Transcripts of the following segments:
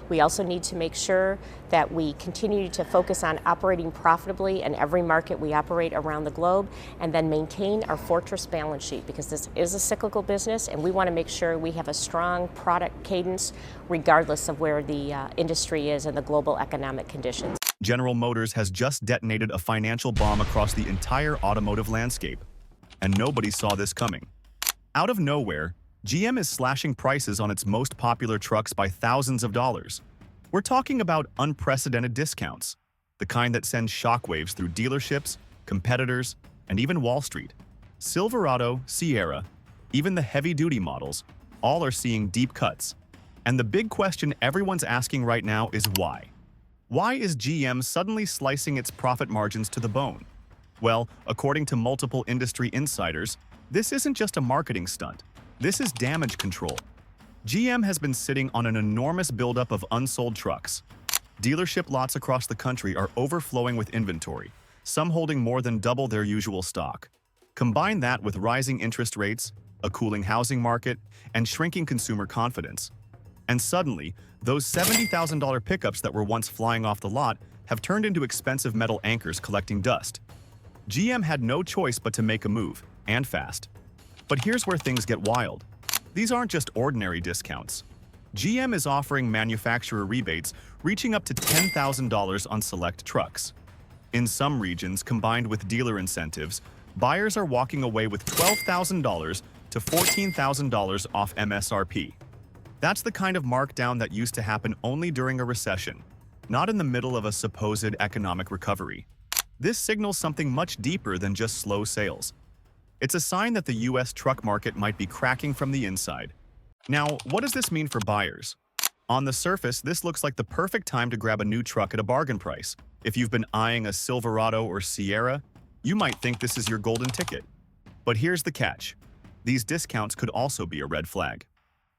We also need to make sure that we continue to focus on operating profitably in every market we operate around the globe, and then maintain our fortress balance sheet, because this is a cyclical business and we want to make sure we have a strong product cadence regardless of where the industry is and the global economic conditions. General Motors has just detonated a financial bomb across the entire automotive landscape, and nobody saw this coming. Out of nowhere, GM is slashing prices on its most popular trucks by thousands of dollars. We're talking about unprecedented discounts, the kind that sends shockwaves through dealerships, competitors, and even Wall Street. Silverado, Sierra, even the heavy-duty models, all are seeing deep cuts. And the big question everyone's asking right now is why? Why is GM suddenly slicing its profit margins to the bone? Well, according to multiple industry insiders, this isn't just a marketing stunt. This is damage control. GM has been sitting on an enormous buildup of unsold trucks. Dealership lots across the country are overflowing with inventory, some holding more than double their usual stock. Combine that with rising interest rates, a cooling housing market, and shrinking consumer confidence. And suddenly, those $70,000 pickups that were once flying off the lot have turned into expensive metal anchors collecting dust. GM had no choice but to make a move, and fast. But here's where things get wild. These aren't just ordinary discounts. GM is offering manufacturer rebates reaching up to $10,000 on select trucks. In some regions, combined with dealer incentives, buyers are walking away with $12,000 to $14,000 off MSRP. That's the kind of markdown that used to happen only during a recession, not in the middle of a supposed economic recovery. This signals something much deeper than just slow sales. It's a sign that the US truck market might be cracking from the inside. Now, what does this mean for buyers? On the surface, this looks like the perfect time to grab a new truck at a bargain price. If you've been eyeing a Silverado or Sierra, you might think this is your golden ticket. But here's the catch. These discounts could also be a red flag.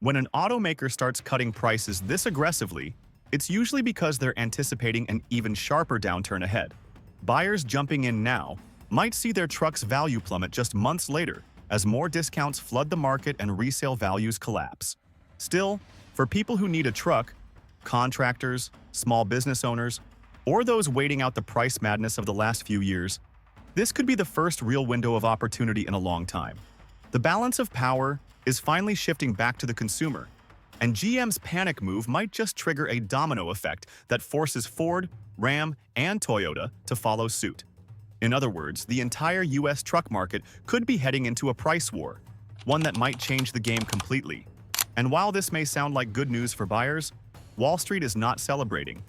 When an automaker starts cutting prices this aggressively, it's usually because they're anticipating an even sharper downturn ahead. Buyers jumping in now might see their truck's value plummet just months later as more discounts flood the market and resale values collapse. Still, for people who need a truck, contractors, small business owners, or those waiting out the price madness of the last few years, this could be the first real window of opportunity in a long time. The balance of power is finally shifting back to the consumer, and GM's panic move might just trigger a domino effect that forces Ford, Ram, and Toyota to follow suit. In other words, the entire US truck market could be heading into a price war, one that might change the game completely. And while this may sound like good news for buyers, Wall Street is not celebrating.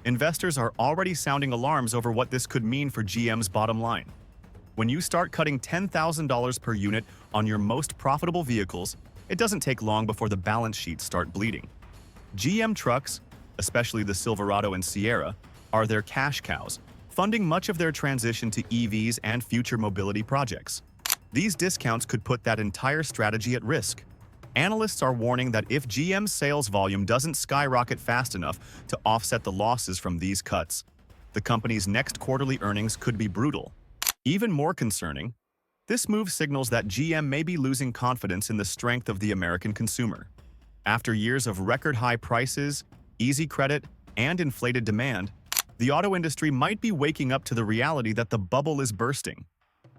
Investors are already sounding alarms over what this could mean for GM's bottom line. When you start cutting $10,000 per unit on your most profitable vehicles, it doesn't take long before the balance sheets start bleeding. GM trucks, especially the Silverado and Sierra, are their cash cows, funding much of their transition to EVs and future mobility projects. These discounts could put that entire strategy at risk. Analysts are warning that if GM's sales volume doesn't skyrocket fast enough to offset the losses from these cuts, the company's next quarterly earnings could be brutal. Even more concerning, this move signals that GM may be losing confidence in the strength of the American consumer. After years of record-high prices, easy credit, and inflated demand, the auto industry might be waking up to the reality that the bubble is bursting.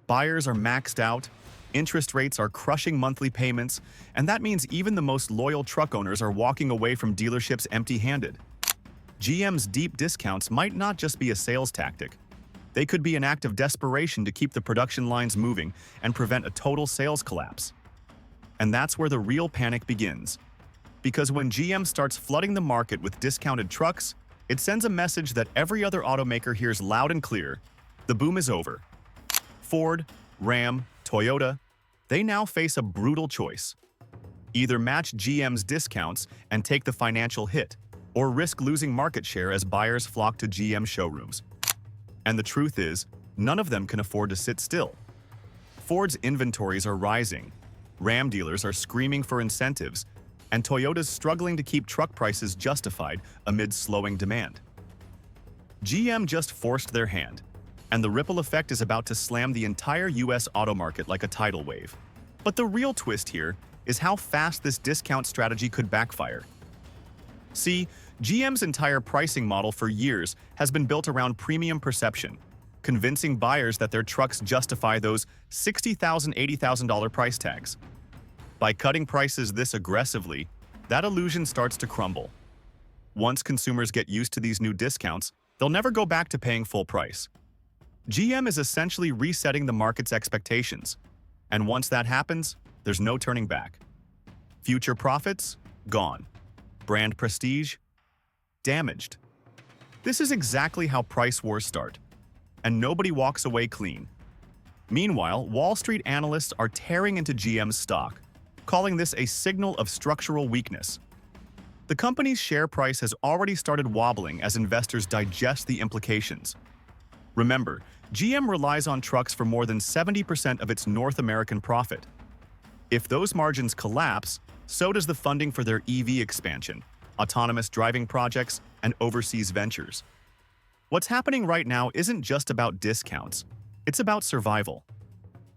Buyers are maxed out, interest rates are crushing monthly payments, and that means even the most loyal truck owners are walking away from dealerships empty-handed. GM's deep discounts might not just be a sales tactic. They could be an act of desperation to keep the production lines moving and prevent a total sales collapse. And that's where the real panic begins. Because when GM starts flooding the market with discounted trucks, it sends a message that every other automaker hears loud and clear: the boom is over. Ford, Ram, Toyota, they now face a brutal choice. Either match GM's discounts and take the financial hit, or risk losing market share as buyers flock to GM showrooms. And the truth is, none of them can afford to sit still. Ford's inventories are rising, Ram dealers are screaming for incentives, and Toyota's struggling to keep truck prices justified amid slowing demand. GM just forced their hand, and the ripple effect is about to slam the entire US auto market like a tidal wave. But the real twist here is how fast this discount strategy could backfire. See, GM's entire pricing model for years has been built around premium perception, convincing buyers that their trucks justify those $60,000, $80,000 price tags. By cutting prices this aggressively, that illusion starts to crumble. Once consumers get used to these new discounts, they'll never go back to paying full price. GM is essentially resetting the market's expectations, and once that happens, there's no turning back. Future profits? Gone. Brand prestige? Damaged. This is exactly how price wars start, and nobody walks away clean. Meanwhile, Wall Street analysts are tearing into GM's stock, calling this a signal of structural weakness. The company's share price has already started wobbling as investors digest the implications. Remember, GM relies on trucks for more than 70% of its North American profit. If those margins collapse, so does the funding for their EV expansion, autonomous driving projects, and overseas ventures. What's happening right now isn't just about discounts, it's about survival.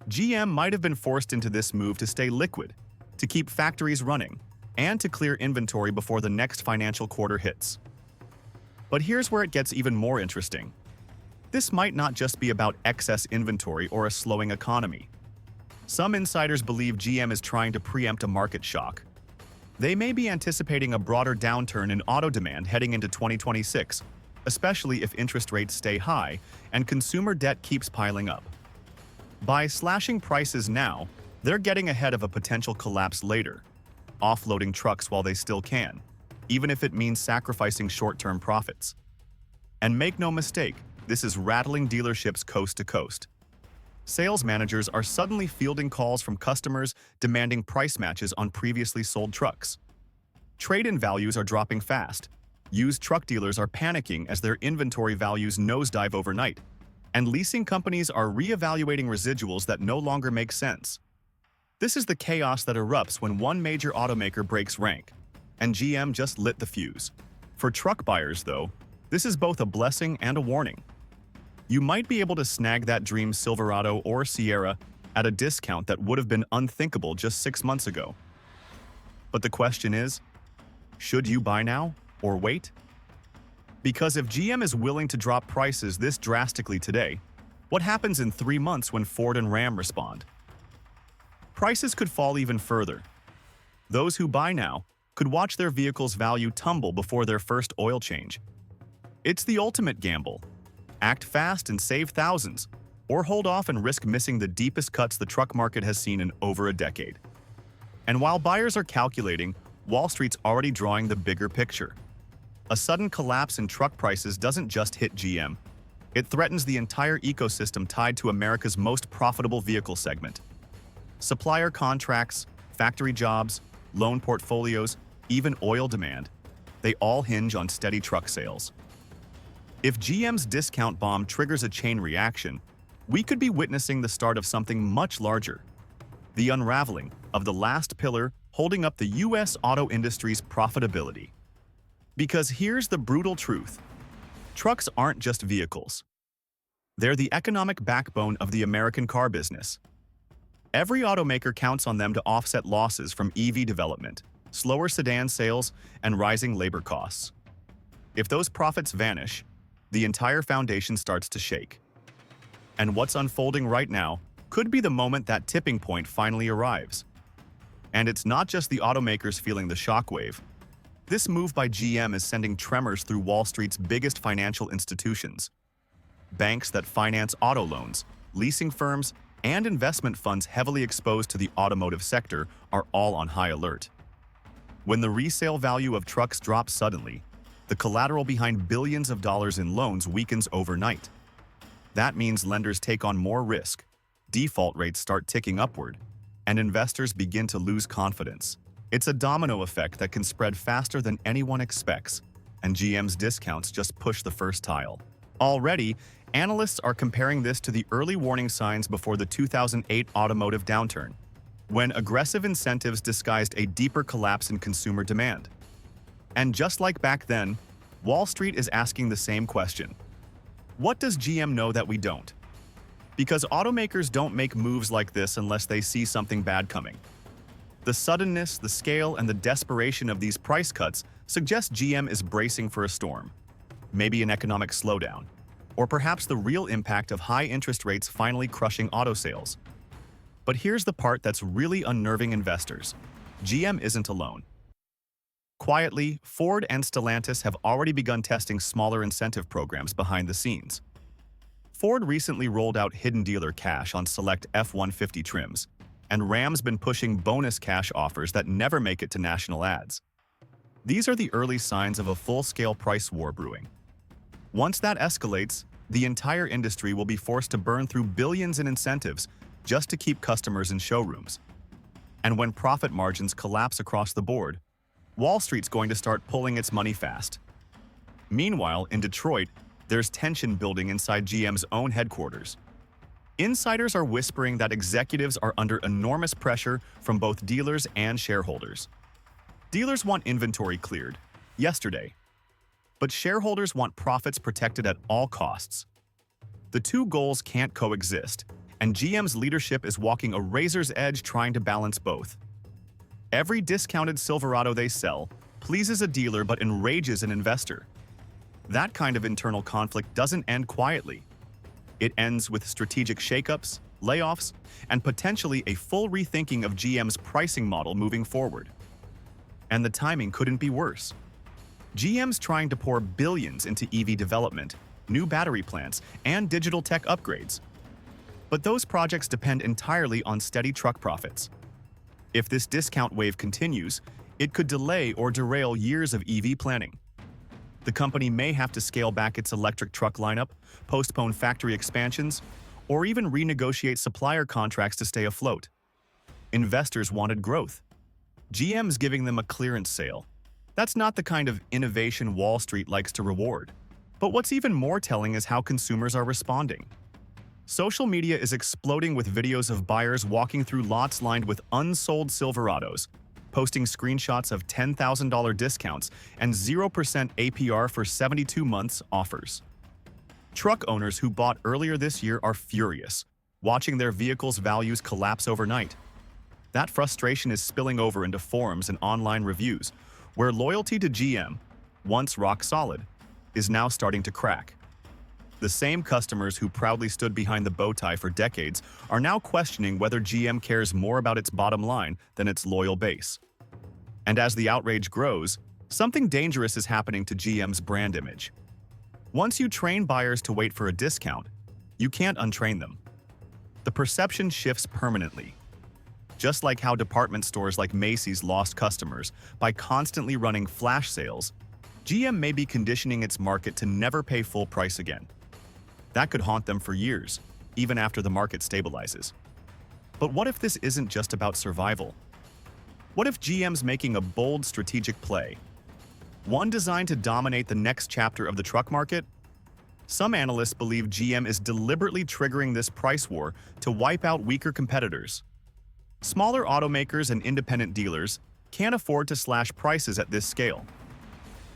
GM might have been forced into this move to stay liquid, to keep factories running, and to clear inventory before the next financial quarter hits. But here's where it gets even more interesting. This might not just be about excess inventory or a slowing economy. Some insiders believe GM is trying to preempt a market shock. They may be anticipating a broader downturn in auto demand heading into 2026, especially if interest rates stay high and consumer debt keeps piling up. By slashing prices now, they're getting ahead of a potential collapse later, offloading trucks while they still can, even if it means sacrificing short-term profits. And make no mistake, this is rattling dealerships coast to coast. Sales managers are suddenly fielding calls from customers demanding price matches on previously sold trucks. Trade-in values are dropping fast. Used truck dealers are panicking as their inventory values nosedive overnight, and leasing companies are reevaluating residuals that no longer make sense. This is the chaos that erupts when one major automaker breaks rank, and GM just lit the fuse. For truck buyers, though, this is both a blessing and a warning. You might be able to snag that dream Silverado or Sierra at a discount that would have been unthinkable just 6 months ago. But the question is, should you buy now or wait? Because if GM is willing to drop prices this drastically today, what happens in 3 months when Ford and Ram respond? Prices could fall even further. Those who buy now could watch their vehicle's value tumble before their first oil change. It's the ultimate gamble. Act fast and save thousands, or hold off and risk missing the deepest cuts the truck market has seen in over a decade. And while buyers are calculating, Wall Street's already drawing the bigger picture. A sudden collapse in truck prices doesn't just hit GM. It threatens the entire ecosystem tied to America's most profitable vehicle segment. Supplier contracts, factory jobs, loan portfolios, even oil demand, they all hinge on steady truck sales. If GM's discount bomb triggers a chain reaction, we could be witnessing the start of something much larger: the unraveling of the last pillar holding up the U.S. auto industry's profitability. Because here's the brutal truth: trucks aren't just vehicles. They're the economic backbone of the American car business. Every automaker counts on them to offset losses from EV development, slower sedan sales, and rising labor costs. If those profits vanish, the entire foundation starts to shake. And what's unfolding right now could be the moment that tipping point finally arrives. And it's not just the automakers feeling the shockwave. This move by GM is sending tremors through Wall Street's biggest financial institutions. Banks that finance auto loans, leasing firms, and investment funds heavily exposed to the automotive sector are all on high alert. When the resale value of trucks drops suddenly, the collateral behind billions of dollars in loans weakens overnight. That means lenders take on more risk, default rates start ticking upward, and investors begin to lose confidence. It's a domino effect that can spread faster than anyone expects, and GM's discounts just push the first tile. Already, analysts are comparing this to the early warning signs before the 2008 automotive downturn, when aggressive incentives disguised a deeper collapse in consumer demand. And just like back then, Wall Street is asking the same question. What does GM know that we don't? Because automakers don't make moves like this unless they see something bad coming. The suddenness, the scale, and the desperation of these price cuts suggests GM is bracing for a storm, maybe an economic slowdown, or perhaps the real impact of high interest rates finally crushing auto sales. But here's the part that's really unnerving investors. GM isn't alone. Quietly, Ford and Stellantis have already begun testing smaller incentive programs behind the scenes. Ford recently rolled out hidden dealer cash on select F-150 trims, and Ram's been pushing bonus cash offers that never make it to national ads. These are the early signs of a full-scale price war brewing. Once that escalates, the entire industry will be forced to burn through billions in incentives just to keep customers in showrooms. And when profit margins collapse across the board, Wall Street's going to start pulling its money fast. Meanwhile, in Detroit, there's tension building inside GM's own headquarters. Insiders are whispering that executives are under enormous pressure from both dealers and shareholders. Dealers want inventory cleared, yesterday. But shareholders want profits protected at all costs. The two goals can't coexist, and GM's leadership is walking a razor's edge trying to balance both. Every discounted Silverado they sell pleases a dealer but enrages an investor. That kind of internal conflict doesn't end quietly. It ends with strategic shakeups, layoffs, and potentially a full rethinking of GM's pricing model moving forward. And the timing couldn't be worse. GM's trying to pour billions into EV development, new battery plants, and digital tech upgrades. But those projects depend entirely on steady truck profits. If this discount wave continues, it could delay or derail years of EV planning. The company may have to scale back its electric truck lineup, postpone factory expansions, or even renegotiate supplier contracts to stay afloat. Investors wanted growth. GM's giving them a clearance sale. That's not the kind of innovation Wall Street likes to reward. But what's even more telling is how consumers are responding. Social media is exploding with videos of buyers walking through lots lined with unsold Silverados, posting screenshots of $10,000 discounts and 0% APR for 72 months offers. Truck owners who bought earlier this year are furious, watching their vehicles' values collapse overnight. That frustration is spilling over into forums and online reviews, where loyalty to GM, once rock solid, is now starting to crack. The same customers who proudly stood behind the bow tie for decades are now questioning whether GM cares more about its bottom line than its loyal base. And as the outrage grows, something dangerous is happening to GM's brand image. Once you train buyers to wait for a discount, you can't untrain them. The perception shifts permanently. Just like how department stores like Macy's lost customers by constantly running flash sales, GM may be conditioning its market to never pay full price again. That could haunt them for years, even after the market stabilizes. But what if this isn't just about survival? What if GM's making a bold strategic play? One designed to dominate the next chapter of the truck market? Some analysts believe GM is deliberately triggering this price war to wipe out weaker competitors. Smaller automakers and independent dealers can't afford to slash prices at this scale.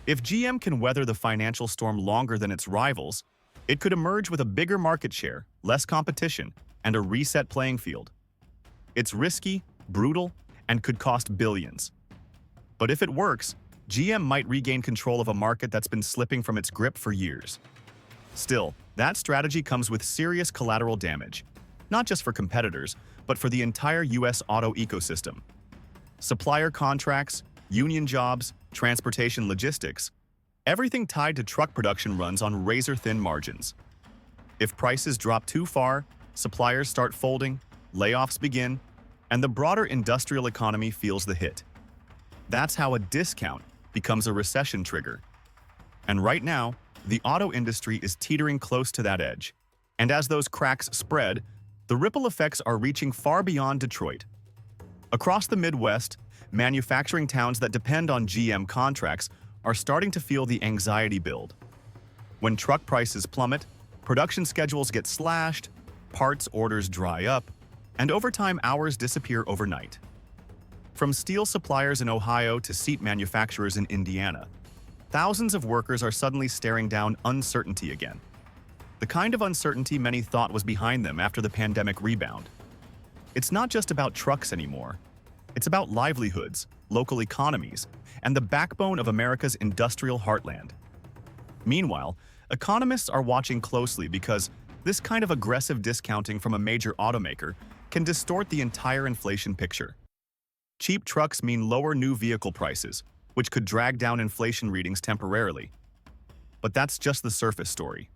If GM can weather the financial storm longer than its rivals, it could emerge with a bigger market share, less competition, and a reset playing field. It's risky, brutal, and could cost billions. But if it works, GM might regain control of a market that's been slipping from its grip for years. Still, that strategy comes with serious collateral damage, not just for competitors, but for the entire US auto ecosystem. Supplier contracts, union jobs, transportation logistics, everything tied to truck production runs on razor-thin margins. If prices drop too far, suppliers start folding, layoffs begin, and the broader industrial economy feels the hit. That's how a discount becomes a recession trigger. And right now, the auto industry is teetering close to that edge. And as those cracks spread, the ripple effects are reaching far beyond Detroit. Across the Midwest, manufacturing towns that depend on GM contracts are starting to feel the anxiety build. When truck prices plummet, production schedules get slashed, parts orders dry up, and overtime hours disappear overnight. From steel suppliers in Ohio to seat manufacturers in Indiana, thousands of workers are suddenly staring down uncertainty again. The kind of uncertainty many thought was behind them after the pandemic rebound. It's not just about trucks anymore. It's about livelihoods, local economies, and the backbone of America's industrial heartland. Meanwhile, economists are watching closely because this kind of aggressive discounting from a major automaker can distort the entire inflation picture. Cheap trucks mean lower new vehicle prices, which could drag down inflation readings temporarily. But that's just the surface story.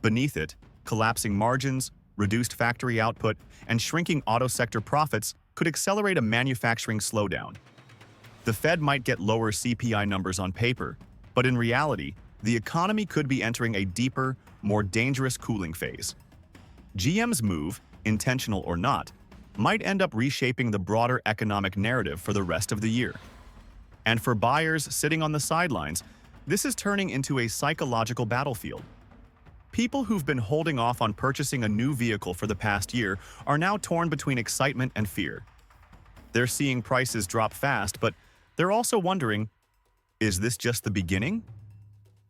Beneath it, collapsing margins, reduced factory output, and shrinking auto sector profits could accelerate a manufacturing slowdown. The Fed might get lower CPI numbers on paper, but in reality, the economy could be entering a deeper, more dangerous cooling phase. GM's move, intentional or not, might end up reshaping the broader economic narrative for the rest of the year. And for buyers sitting on the sidelines, this is turning into a psychological battlefield. People who've been holding off on purchasing a new vehicle for the past year are now torn between excitement and fear. They're seeing prices drop fast, but they're also wondering, is this just the beginning?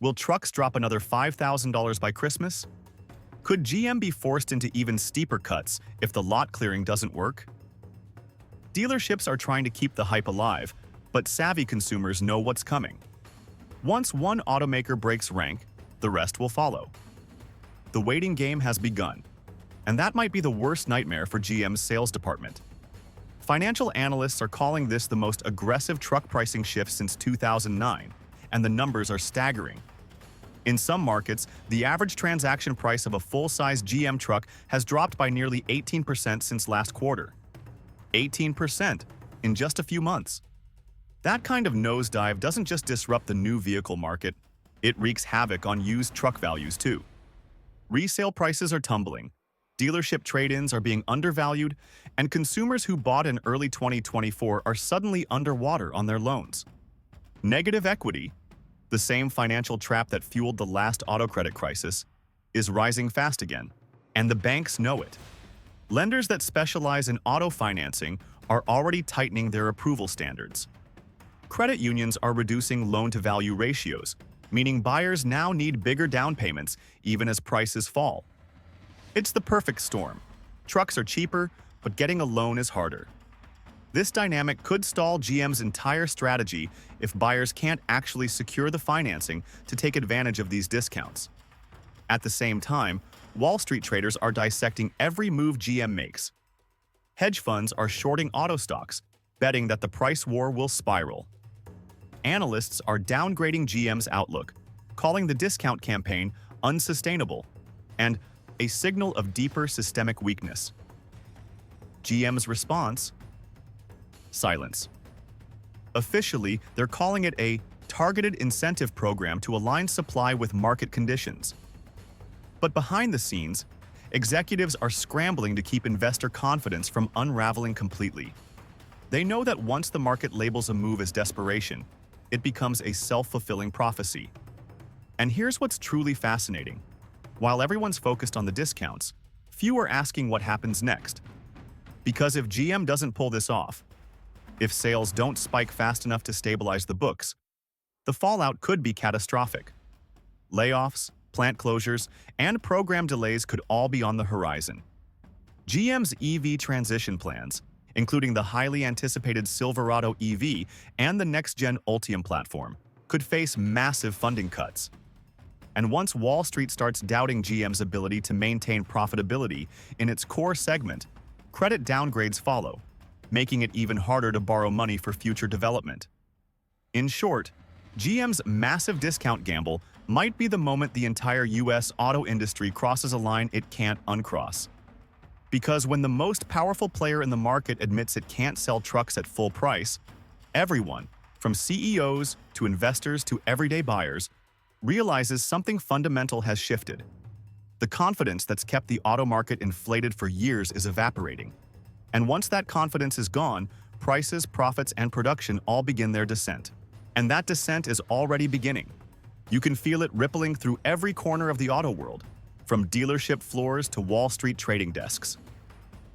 Will trucks drop another $5,000 by Christmas? Could GM be forced into even steeper cuts if the lot clearing doesn't work? Dealerships are trying to keep the hype alive, but savvy consumers know what's coming. Once one automaker breaks rank, the rest will follow. The waiting game has begun, and that might be the worst nightmare for GM's sales department. Financial analysts are calling this the most aggressive truck pricing shift since 2009, and the numbers are staggering. In some markets, the average transaction price of a full-size GM truck has dropped by nearly 18% since last quarter. 18% in just a few months. That kind of nosedive doesn't just disrupt the new vehicle market, it wreaks havoc on used truck values too. Resale prices are tumbling, dealership trade-ins are being undervalued, and consumers who bought in early 2024 are suddenly underwater on their loans. Negative equity, the same financial trap that fueled the last auto credit crisis, is rising fast again, and the banks know it. Lenders that specialize in auto financing are already tightening their approval standards. Credit unions are reducing loan-to-value ratios, meaning buyers now need bigger down payments even as prices fall. It's the perfect storm. Trucks are cheaper, but getting a loan is harder. This dynamic could stall GM's entire strategy if buyers can't actually secure the financing to take advantage of these discounts. At the same time, Wall Street traders are dissecting every move GM makes. Hedge funds are shorting auto stocks, betting that the price war will spiral. Analysts are downgrading GM's outlook, calling the discount campaign unsustainable and a signal of deeper systemic weakness. GM's response? Silence. Officially, they're calling it a targeted incentive program to align supply with market conditions. But behind the scenes, executives are scrambling to keep investor confidence from unraveling completely. They know that once the market labels a move as desperation, it becomes a self-fulfilling prophecy. And here's what's truly fascinating. While everyone's focused on the discounts, few are asking what happens next. Because if GM doesn't pull this off, if sales don't spike fast enough to stabilize the books, the fallout could be catastrophic. Layoffs, plant closures, and program delays could all be on the horizon. GM's EV transition plans, including the highly anticipated Silverado EV and the next-gen Ultium platform, could face massive funding cuts. And once Wall Street starts doubting GM's ability to maintain profitability in its core segment, credit downgrades follow, making it even harder to borrow money for future development. In short, GM's massive discount gamble might be the moment the entire US auto industry crosses a line it can't uncross. Because when the most powerful player in the market admits it can't sell trucks at full price, everyone, from CEOs to investors to everyday buyers, realizes something fundamental has shifted. The confidence that's kept the auto market inflated for years is evaporating. And once that confidence is gone, prices, profits, and production all begin their descent. And that descent is already beginning. You can feel it rippling through every corner of the auto world, from dealership floors to Wall Street trading desks.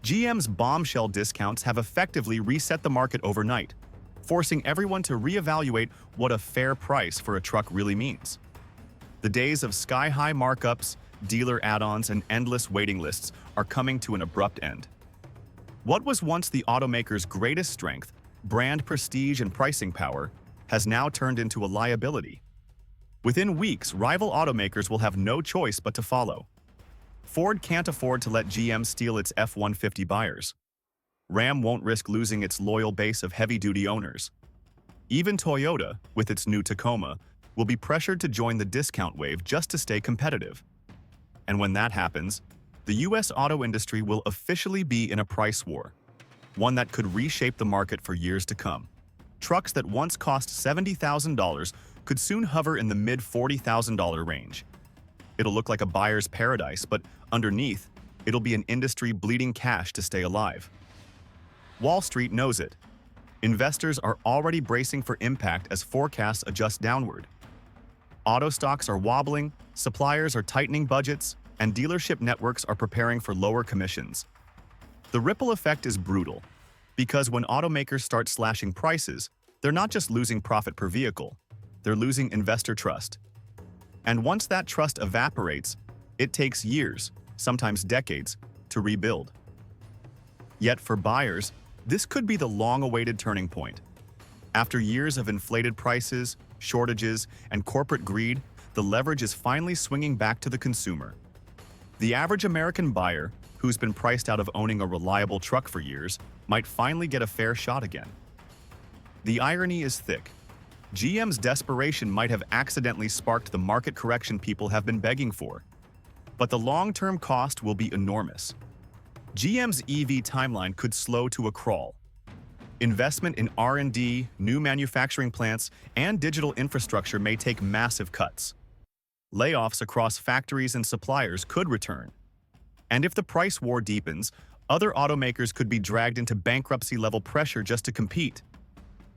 GM's bombshell discounts have effectively reset the market overnight, forcing everyone to reevaluate what a fair price for a truck really means. The days of sky-high markups, dealer add-ons, and endless waiting lists are coming to an abrupt end. What was once the automaker's greatest strength, brand prestige and pricing power, has now turned into a liability. Within weeks, rival automakers will have no choice but to follow. Ford can't afford to let GM steal its F-150 buyers. Ram won't risk losing its loyal base of heavy-duty owners. Even Toyota, with its new Tacoma, will be pressured to join the discount wave just to stay competitive. And when that happens, the US auto industry will officially be in a price war, one that could reshape the market for years to come. Trucks that once cost $70,000 could soon hover in the mid-$40,000 range. It'll look like a buyer's paradise, but underneath, it'll be an industry bleeding cash to stay alive. Wall Street knows it. Investors are already bracing for impact as forecasts adjust downward. Auto stocks are wobbling, suppliers are tightening budgets, and dealership networks are preparing for lower commissions. The ripple effect is brutal, because when automakers start slashing prices, they're not just losing profit per vehicle, they're losing investor trust. And once that trust evaporates, it takes years, sometimes decades, to rebuild. Yet for buyers, this could be the long-awaited turning point. After years of inflated prices, shortages, and corporate greed, the leverage is finally swinging back to the consumer. The average American buyer, who's been priced out of owning a reliable truck for years, might finally get a fair shot again. The irony is thick. GM's desperation might have accidentally sparked the market correction people have been begging for. But the long-term cost will be enormous. GM's EV timeline could slow to a crawl. Investment in R&D, new manufacturing plants, and digital infrastructure may take massive cuts. Layoffs across factories and suppliers could return. And if the price war deepens, other automakers could be dragged into bankruptcy-level pressure just to compete.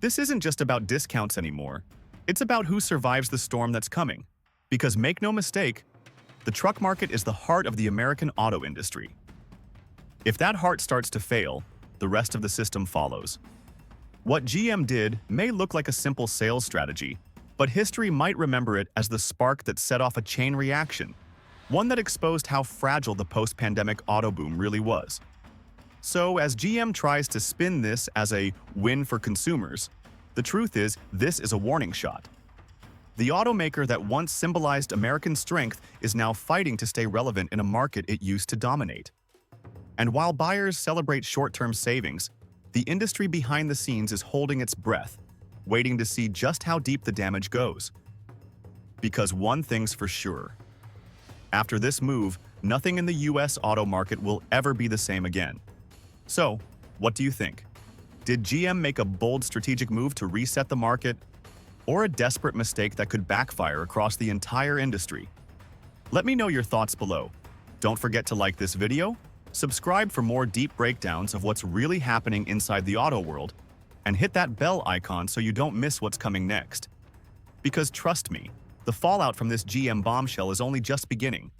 This isn't just about discounts anymore. It's about who survives the storm that's coming. Because make no mistake, the truck market is the heart of the American auto industry. If that heart starts to fail, the rest of the system follows. What GM did may look like a simple sales strategy, but history might remember it as the spark that set off a chain reaction, one that exposed how fragile the post-pandemic auto boom really was. So, as GM tries to spin this as a win for consumers, the truth is this is a warning shot. The automaker that once symbolized American strength is now fighting to stay relevant in a market it used to dominate. And while buyers celebrate short-term savings, the industry behind the scenes is holding its breath, waiting to see just how deep the damage goes. Because one thing's for sure. After this move, nothing in the US auto market will ever be the same again. So, what do you think? Did GM make a bold strategic move to reset the market, or a desperate mistake that could backfire across the entire industry? Let me know your thoughts below. Don't forget to like this video, subscribe for more deep breakdowns of what's really happening inside the auto world, and hit that bell icon so you don't miss what's coming next. Because trust me, the fallout from this GM bombshell is only just beginning.